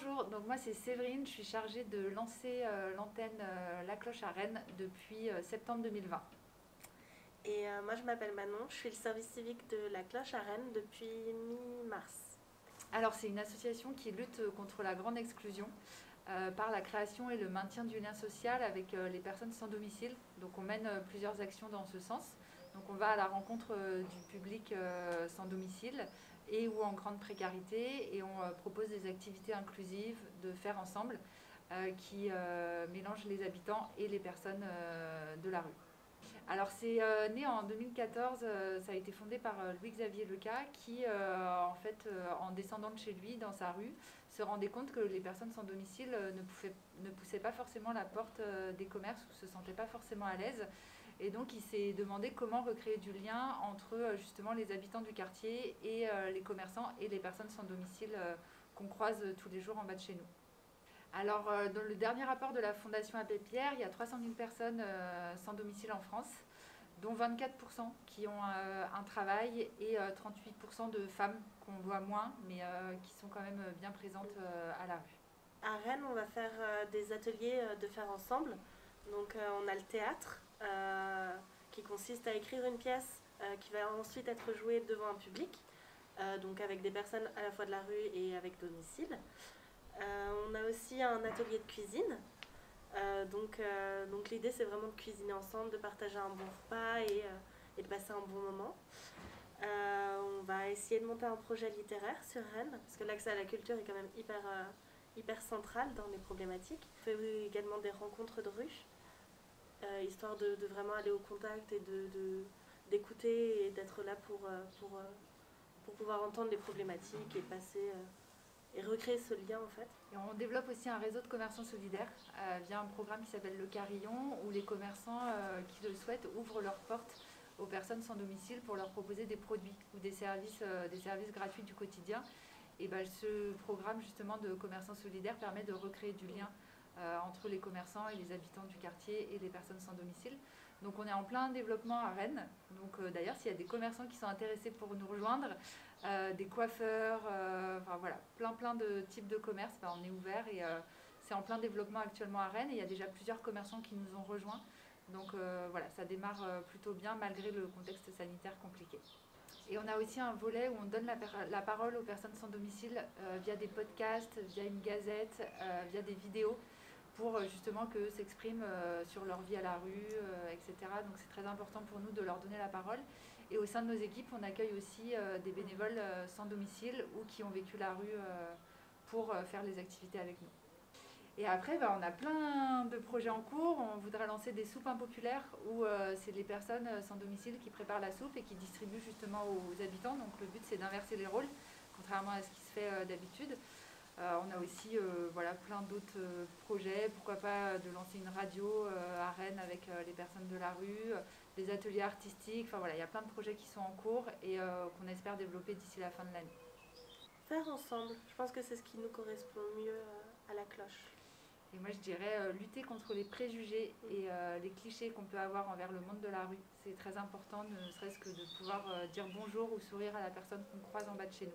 Bonjour, donc moi c'est Séverine, je suis chargée de lancer l'antenne La Cloche à Rennes depuis septembre 2020. Moi je m'appelle Manon, je suis le service civique de la Cloche à Rennes depuis mi-mars. Alors c'est une association qui lutte contre la grande exclusion par la création et le maintien du lien social avec les personnes sans domicile. Donc on mène plusieurs actions dans ce sens. Donc on va à la rencontre du public sans domicile et ou en grande précarité et on propose des activités inclusives de faire ensemble qui mélangent les habitants et les personnes de la rue. Alors c'est né en 2014, ça a été fondé par Louis-Xavier Leca qui en descendant de chez lui dans sa rue se rendait compte que les personnes sans domicile ne poussaient pas forcément la porte des commerces ou se sentaient pas forcément à l'aise. Et donc il s'est demandé comment recréer du lien entre justement les habitants du quartier et les commerçants et les personnes sans domicile qu'on croise tous les jours en bas de chez nous. Alors, dans le dernier rapport de la Fondation Abbé Pierre, il y a 300 000 personnes sans domicile en France, dont 24% qui ont un travail et 38% de femmes qu'on voit moins, mais qui sont quand même bien présentes à la rue. À Rennes, on va faire des ateliers de faire ensemble. Donc on a le théâtre qui consiste à écrire une pièce qui va ensuite être jouée devant un public, donc avec des personnes à la fois de la rue et avec domicile. On a aussi un atelier de cuisine. Donc l'idée c'est vraiment de cuisiner ensemble, de partager un bon repas et de passer un bon moment. On va essayer de monter un projet littéraire sur Rennes, parce que l'accès à la culture est quand même hyper central dans les problématiques. On fait également des rencontres de rue, histoire de vraiment aller au contact et d'écouter et d'être là pour pouvoir entendre les problématiques et passer et recréer ce lien en fait. Et on développe aussi un réseau de commerçants solidaires via un programme qui s'appelle Le Carillon, où les commerçants qui le souhaitent ouvrent leurs portes aux personnes sans domicile pour leur proposer des produits ou des services gratuits du quotidien. Et ce programme justement de commerçants solidaires permet de recréer du lien entre les commerçants et les habitants du quartier et les personnes sans domicile. Donc on est en plein développement à Rennes. Donc d'ailleurs s'il y a des commerçants qui sont intéressés pour nous rejoindre, des coiffeurs, enfin voilà, plein de types de commerces, on est ouvert et c'est en plein développement actuellement à Rennes et il y a déjà plusieurs commerçants qui nous ont rejoints. Donc voilà, ça démarre plutôt bien malgré le contexte sanitaire compliqué. Et on a aussi un volet où on donne la parole aux personnes sans domicile via des podcasts, via une gazette, via des vidéos pour justement qu'eux s'expriment sur leur vie à la rue, etc. Donc c'est très important pour nous de leur donner la parole. Et au sein de nos équipes, on accueille aussi des bénévoles sans domicile ou qui ont vécu la rue pour faire les activités avec nous. Et après, on a plein de projets en cours. On voudrait lancer des soupes impopulaires où c'est les personnes sans domicile qui préparent la soupe et qui distribuent justement aux habitants. Donc le but, c'est d'inverser les rôles, contrairement à ce qui se fait d'habitude. On a aussi plein d'autres projets. Pourquoi pas de lancer une radio à Rennes avec les personnes de la rue, des ateliers artistiques. Enfin voilà, il y a plein de projets qui sont en cours et qu'on espère développer d'ici la fin de l'année. Faire ensemble, je pense que c'est ce qui nous correspond mieux à la cloche. Et moi, je dirais lutter contre les préjugés et les clichés qu'on peut avoir envers le monde de la rue. C'est très important, ne serait-ce que de pouvoir dire bonjour ou sourire à la personne qu'on croise en bas de chez nous.